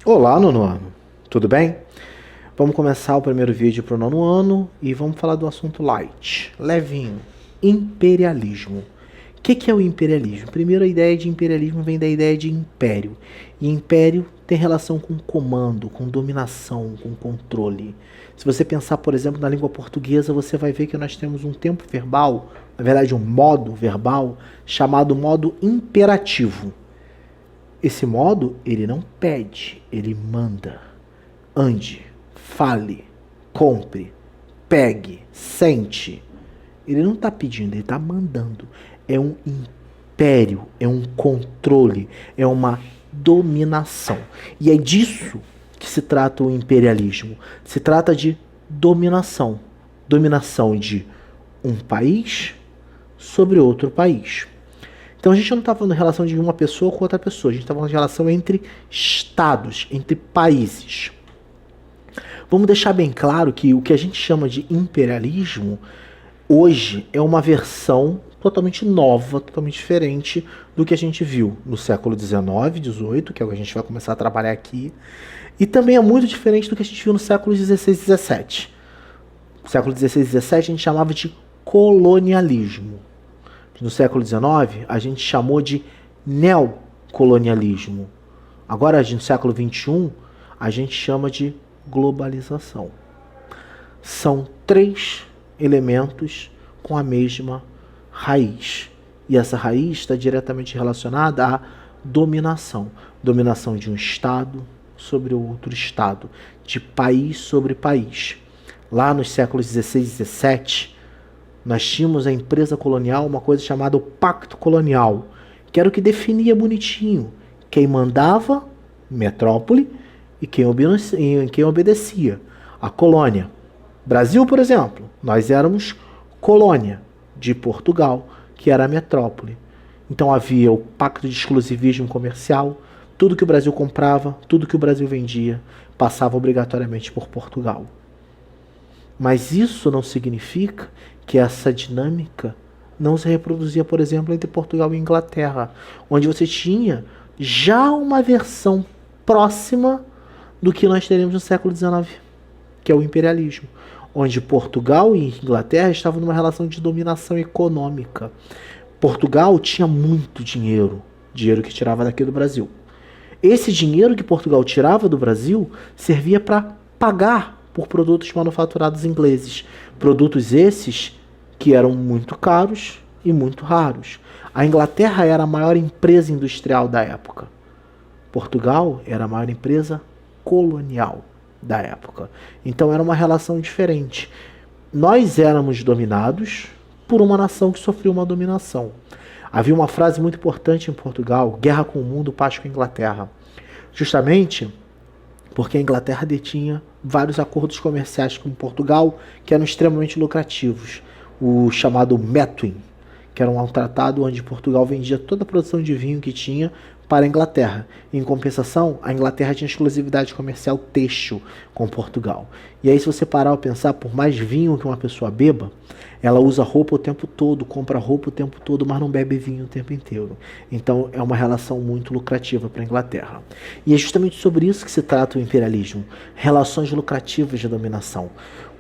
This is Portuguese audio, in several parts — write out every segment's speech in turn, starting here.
Olá, nono ano. Tudo bem? Vamos começar o primeiro vídeo para o nono ano e vamos falar do assunto light, levinho, imperialismo. O que é o imperialismo? Primeiro, a ideia de imperialismo vem da ideia de império. E império tem relação com comando, com dominação, com controle. Se você pensar, por exemplo, na língua portuguesa, você vai ver que nós temos um tempo verbal, na verdade um modo verbal, chamado modo imperativo. Esse modo, ele não pede, ele manda. Ande, fale, compre, pegue, sente. Ele não está pedindo, ele está mandando. É um império, é um controle, é uma dominação. E é disso que se trata o imperialismo. Se trata de dominação. Dominação de um país sobre outro país. Então a gente não está falando de relação de uma pessoa com outra pessoa, a gente está falando de relação entre estados, entre países. Vamos deixar bem claro que o que a gente chama de imperialismo hoje é uma versão totalmente nova, totalmente diferente do que a gente viu no século XIX, XVIII, que é o que a gente vai começar a trabalhar aqui, e também é muito diferente do que a gente viu no século XVI e XVII. No século XVI e XVII a gente chamava de colonialismo. No século XIX, a gente chamou de neocolonialismo. Agora, no século XXI, a gente chama de globalização. São três elementos com a mesma raiz. E essa raiz está diretamente relacionada à dominação. Dominação de um Estado sobre outro Estado, de país sobre país. Lá nos séculos XVI e XVII, nós tínhamos a empresa colonial, uma coisa chamada o Pacto Colonial, que era o que definia bonitinho quem mandava, metrópole, e quem obedecia, a colônia. Brasil, por exemplo, nós éramos colônia de Portugal, que era a metrópole. Então havia o pacto de exclusivismo comercial, tudo que o Brasil comprava, tudo que o Brasil vendia, passava obrigatoriamente por Portugal. Mas isso não significa que essa dinâmica não se reproduzia, por exemplo, entre Portugal e Inglaterra, onde você tinha já uma versão próxima do que nós teremos no século XIX, que é o imperialismo, onde Portugal e Inglaterra estavam numa relação de dominação econômica. Portugal tinha muito dinheiro, dinheiro que tirava daqui do Brasil. Esse dinheiro que Portugal tirava do Brasil servia para pagar por produtos manufaturados ingleses. Produtos esses que eram muito caros e muito raros. A Inglaterra era a maior empresa industrial da época. Portugal era a maior empresa colonial da época. Então era uma relação diferente. Nós éramos dominados por uma nação que sofreu uma dominação. Havia uma frase muito importante em Portugal: guerra com o mundo, paz com a Inglaterra. Justamente porque a Inglaterra detinha vários acordos comerciais com Portugal que eram extremamente lucrativos. O chamado Methuen, que era um tratado onde Portugal vendia toda a produção de vinho que tinha para a Inglaterra. Em compensação, a Inglaterra tinha exclusividade comercial têxtil com Portugal. E aí, se você parar a pensar, por mais vinho que uma pessoa beba, ela usa roupa o tempo todo, compra roupa o tempo todo, mas não bebe vinho o tempo inteiro. Então, é uma relação muito lucrativa para a Inglaterra. E é justamente sobre isso que se trata o imperialismo. Relações lucrativas de dominação.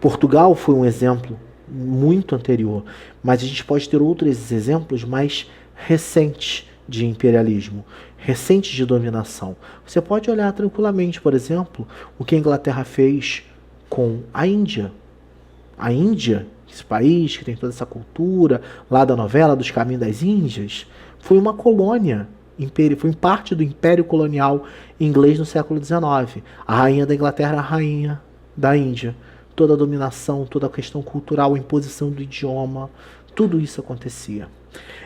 Portugal foi um exemplo muito anterior, mas a gente pode ter outros exemplos mais recentes de imperialismo, recentes de dominação. Você pode olhar tranquilamente, por exemplo, o que a Inglaterra fez com a Índia. A Índia, esse país que tem toda essa cultura, lá da novela dos Caminhos das Índias, foi uma colônia, foi parte do Império Colonial inglês no século XIX. A rainha da Inglaterra era a rainha da Índia. Toda a dominação, toda a questão cultural, a imposição do idioma, tudo isso acontecia.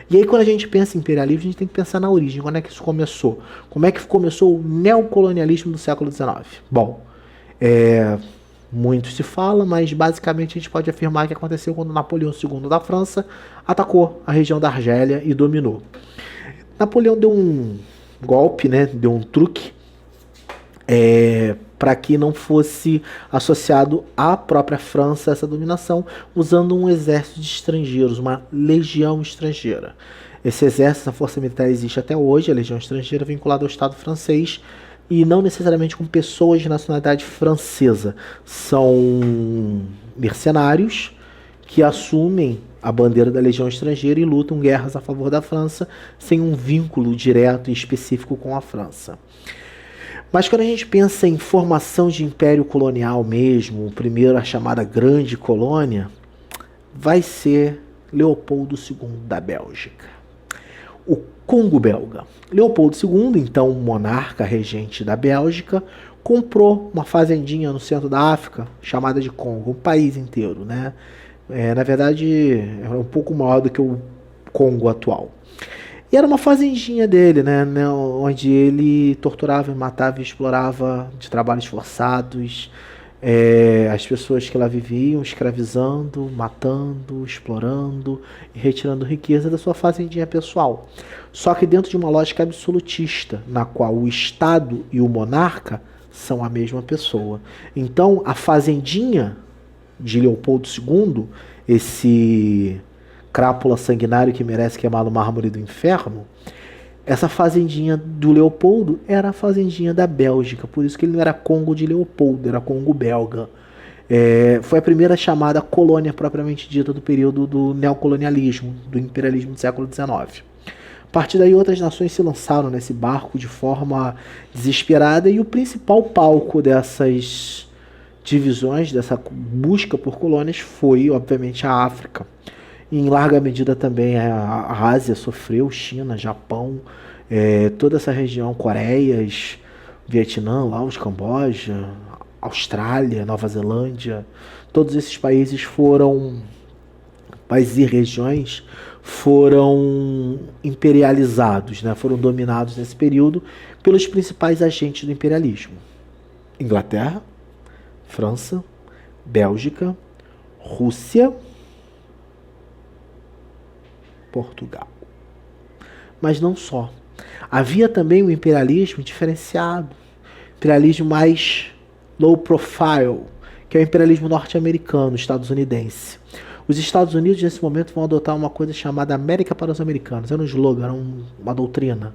E aí, quando a gente pensa em imperialismo, a gente tem que pensar na origem. Quando é que isso começou? Como é que começou o neocolonialismo do século XIX? Bom, muito se fala, mas basicamente a gente pode afirmar que aconteceu quando Napoleão II da França atacou a região da Argélia e dominou. Napoleão deu um golpe, né? Deu um truque para que não fosse associado à própria França essa dominação, usando um exército de estrangeiros, uma legião estrangeira. Esse exército, essa força militar existe até hoje, a legião estrangeira vinculada ao Estado francês, e não necessariamente com pessoas de nacionalidade francesa. São mercenários que assumem a bandeira da Legião Estrangeira e lutam guerras a favor da França sem um vínculo direto e específico com a França. Mas quando a gente pensa em formação de império colonial mesmo, primeiro a chamada Grande Colônia, vai ser Leopoldo II da Bélgica. O Congo belga. Leopoldo II, então monarca regente da Bélgica, comprou uma fazendinha no centro da África, chamada de Congo, um país inteiro, né? Na verdade, era um pouco maior do que o Congo atual. E era uma fazendinha dele, né, onde ele torturava, matava e explorava de trabalhos forçados as pessoas que lá viviam, escravizando, matando, explorando e retirando riqueza da sua fazendinha pessoal. Só que dentro de uma lógica absolutista, na qual o Estado e o monarca são a mesma pessoa. Então, a fazendinha de Leopoldo II, esse crápula sanguinário que merece queimar no mármore do inferno, essa fazendinha do Leopoldo era a fazendinha da Bélgica, por isso que ele não era Congo de Leopoldo, era Congo belga. Foi a primeira chamada colônia propriamente dita do período do neocolonialismo, do imperialismo do século XIX. A partir daí outras nações se lançaram nesse barco de forma desesperada e o principal palco dessas divisões, dessa busca por colônias foi, obviamente, a África. Em larga medida também a Ásia sofreu, China, Japão, toda essa região, Coreias, Vietnã, Laos, Camboja, Austrália, Nova Zelândia, todos esses países e regiões foram imperializados, né? Foram dominados nesse período pelos principais agentes do imperialismo. Inglaterra, França, Bélgica, Rússia, Portugal. Mas não só. Havia também um imperialismo diferenciado, imperialismo mais low profile, que é o imperialismo norte-americano, estadunidense. Os Estados Unidos, nesse momento, vão adotar uma coisa chamada América para os Americanos. Era um slogan, era uma doutrina.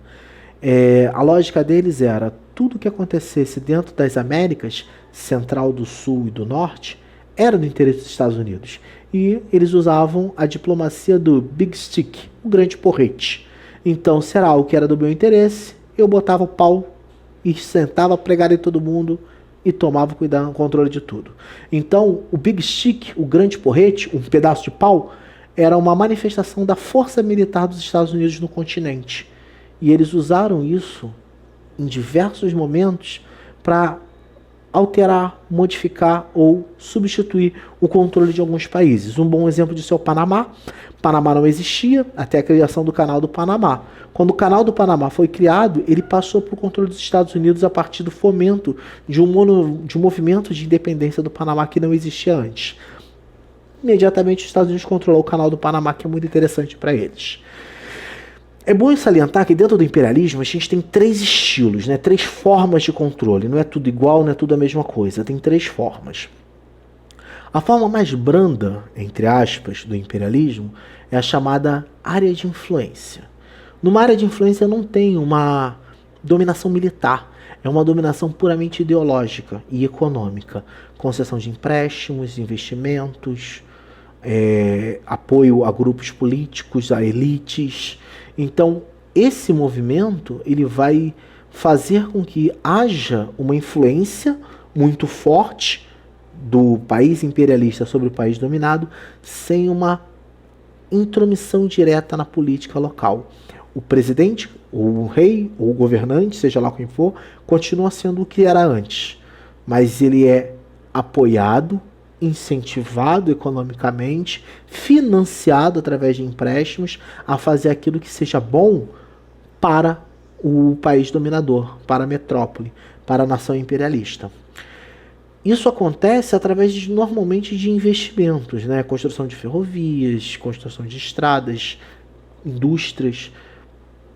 A lógica deles era tudo que acontecesse dentro das Américas, central, do sul e do norte, era do interesse dos Estados Unidos. E eles usavam a diplomacia do Big Stick, o grande porrete. Então, se era algo que era do meu interesse, eu botava o pau e sentava pregado em todo mundo e tomava controle de tudo. Então, o Big Stick, o grande porrete, um pedaço de pau, era uma manifestação da força militar dos Estados Unidos no continente. E eles usaram isso em diversos momentos para alterar, modificar ou substituir o controle de alguns países. Um bom exemplo disso é o Panamá. Panamá não existia até a criação do Canal do Panamá. Quando o Canal do Panamá foi criado, ele passou para o controle dos Estados Unidos a partir do fomento de um movimento de independência do Panamá que não existia antes. Imediatamente os Estados Unidos controlou o Canal do Panamá, que é muito interessante para eles. É bom salientar que dentro do imperialismo a gente tem três estilos, né? Três formas de controle. Não é tudo igual, não é tudo a mesma coisa. Tem três formas. A forma mais branda, entre aspas, do imperialismo é a chamada área de influência. Numa área de influência não tem uma dominação militar. É uma dominação puramente ideológica e econômica. Concessão de empréstimos, investimentos, apoio a grupos políticos, a elites. Então, esse movimento ele vai fazer com que haja uma influência muito forte do país imperialista sobre o país dominado, sem uma intromissão direta na política local. O presidente, ou o rei, ou o governante, seja lá quem for, continua sendo o que era antes, mas ele é apoiado, incentivado economicamente, financiado através de empréstimos a fazer aquilo que seja bom para o país dominador, para a metrópole, para a nação imperialista. Isso acontece através normalmente de investimentos, né? Construção de ferrovias, construção de estradas, indústrias.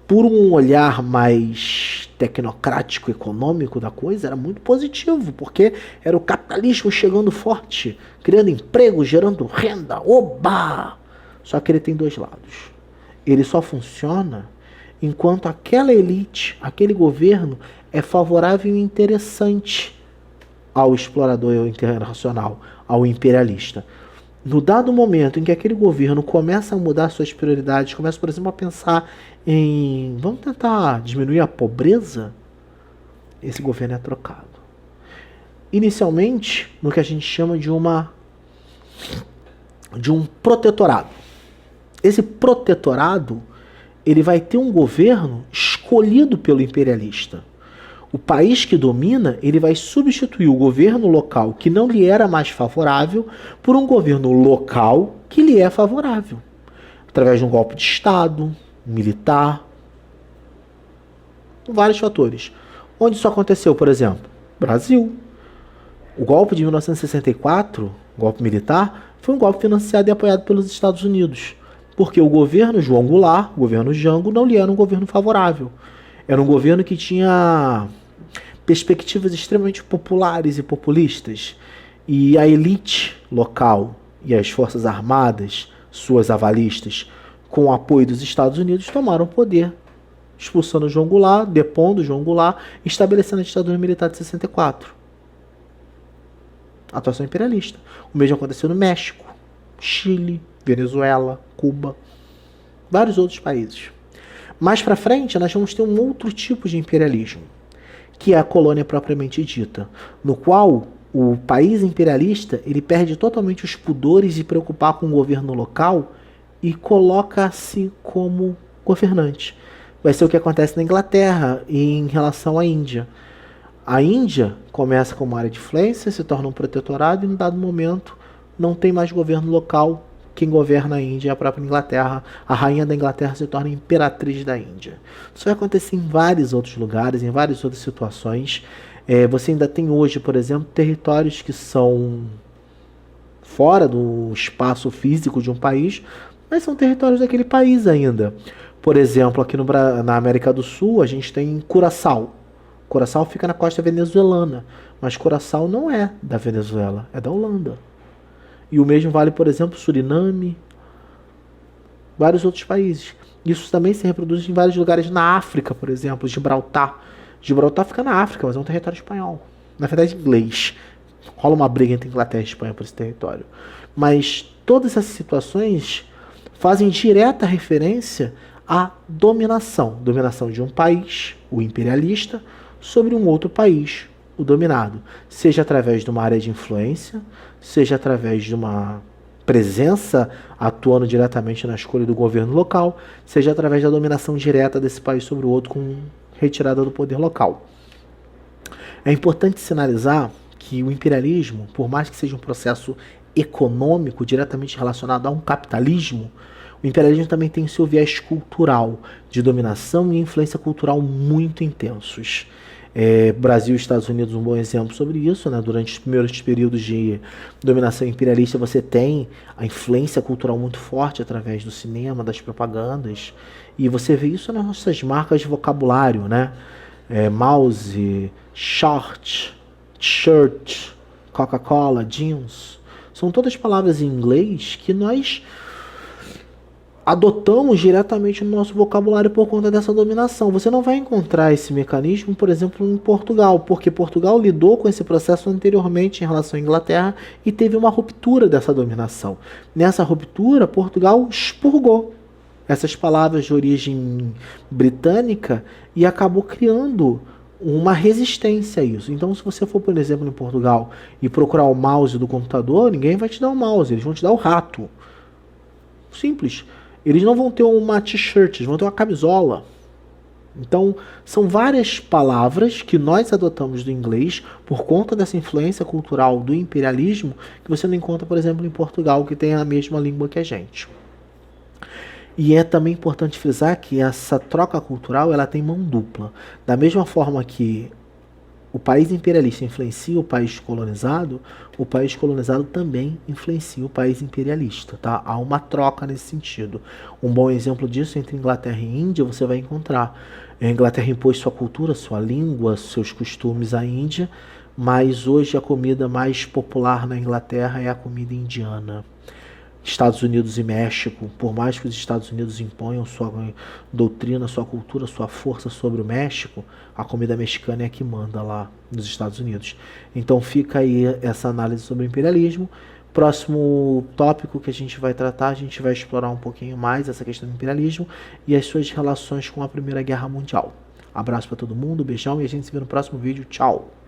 Por um olhar mais tecnocrático, econômico da coisa, era muito positivo, porque era o capitalismo chegando forte, criando emprego, gerando renda, oba! Só que ele tem dois lados. Ele só funciona enquanto aquela elite, aquele governo é favorável e interessante ao explorador internacional, ao imperialista. No dado momento em que aquele governo começa a mudar suas prioridades, começa, por exemplo, a pensar em vamos tentar diminuir a pobreza, esse governo é trocado. Inicialmente, no que a gente chama de um protetorado. Esse protetorado, ele vai ter um governo escolhido pelo imperialista. O país que domina, ele vai substituir o governo local que não lhe era mais favorável por um governo local que lhe é favorável. Através de um golpe de Estado, militar, vários fatores. Onde isso aconteceu, por exemplo? Brasil. O golpe de 1964, golpe militar, foi um golpe financiado e apoiado pelos Estados Unidos. Porque o governo João Goulart, o governo Jango, não lhe era um governo favorável. Era um governo que tinha perspectivas extremamente populares e populistas. E a elite local e as forças armadas, suas avalistas, com o apoio dos Estados Unidos, tomaram o poder, expulsando João Goulart, depondo João Goulart, estabelecendo a ditadura militar de 64. Atuação imperialista. O mesmo aconteceu no México, Chile, Venezuela, Cuba, vários outros países. Mais para frente, nós vamos ter um outro tipo de imperialismo, que é a colônia propriamente dita, no qual o país imperialista ele perde totalmente os pudores de preocupar com o governo local e coloca-se como governante. Vai ser o que acontece na Inglaterra em relação à Índia. A Índia começa como área de influência, se torna um protetorado e, em dado momento, não tem mais governo local. Quem governa a Índia é a própria Inglaterra. A rainha da Inglaterra se torna imperatriz da Índia. Isso vai acontecer em vários outros lugares, em várias outras situações. Você ainda tem hoje, por exemplo, territórios que são fora do espaço físico de um país, mas são territórios daquele país ainda. Por exemplo, aqui na América do Sul, a gente tem Curaçao. Curaçao fica na costa venezuelana, mas Curaçao não é da Venezuela, é da Holanda. E o mesmo vale, por exemplo, Suriname, vários outros países. Isso também se reproduz em vários lugares na África, por exemplo, Gibraltar. Gibraltar fica na África, mas é um território espanhol. Na verdade, inglês. Rola uma briga entre Inglaterra e Espanha por esse território. Mas todas essas situações fazem direta referência à dominação. Dominação de um país, o imperialista, sobre um outro país, o dominado. Seja através de uma área de influência, seja através de uma presença atuando diretamente na escolha do governo local, seja através da dominação direta desse país sobre o outro com retirada do poder local. É importante sinalizar que o imperialismo, por mais que seja um processo econômico diretamente relacionado a um capitalismo, o imperialismo também tem seu viés cultural, de dominação e influência cultural muito intensos. Brasil e Estados Unidos um bom exemplo sobre isso, né? Durante os primeiros períodos de dominação imperialista você tem a influência cultural muito forte através do cinema, das propagandas, e você vê isso nas nossas marcas de vocabulário, né? Mouse, short, shirt, Coca-Cola, jeans, são todas palavras em inglês que nós adotamos diretamente no nosso vocabulário por conta dessa dominação. Você não vai encontrar esse mecanismo, por exemplo, em Portugal, porque Portugal lidou com esse processo anteriormente em relação à Inglaterra e teve uma ruptura dessa dominação. Nessa ruptura, Portugal expurgou essas palavras de origem britânica e acabou criando uma resistência a isso. Então, se você for, por exemplo, em Portugal e procurar o mouse do computador, ninguém vai te dar o mouse, eles vão te dar o rato. Simples. Eles não vão ter uma t-shirt, eles vão ter uma camisola. Então, são várias palavras que nós adotamos do inglês por conta dessa influência cultural do imperialismo que você não encontra, por exemplo, em Portugal, que tem a mesma língua que a gente. E é também importante frisar que essa troca cultural ela tem mão dupla. Da mesma forma que o país imperialista influencia o país colonizado também influencia o país imperialista. Tá? Há uma troca nesse sentido. Um bom exemplo disso entre Inglaterra e Índia você vai encontrar. A Inglaterra impôs sua cultura, sua língua, seus costumes à Índia, mas hoje a comida mais popular na Inglaterra é a comida indiana. Estados Unidos e México, por mais que os Estados Unidos imponham sua doutrina, sua cultura, sua força sobre o México, a comida mexicana é a que manda lá nos Estados Unidos. Então fica aí essa análise sobre o imperialismo. Próximo tópico que a gente vai tratar, a gente vai explorar um pouquinho mais essa questão do imperialismo e as suas relações com a Primeira Guerra Mundial. Abraço para todo mundo, beijão e a gente se vê no próximo vídeo. Tchau!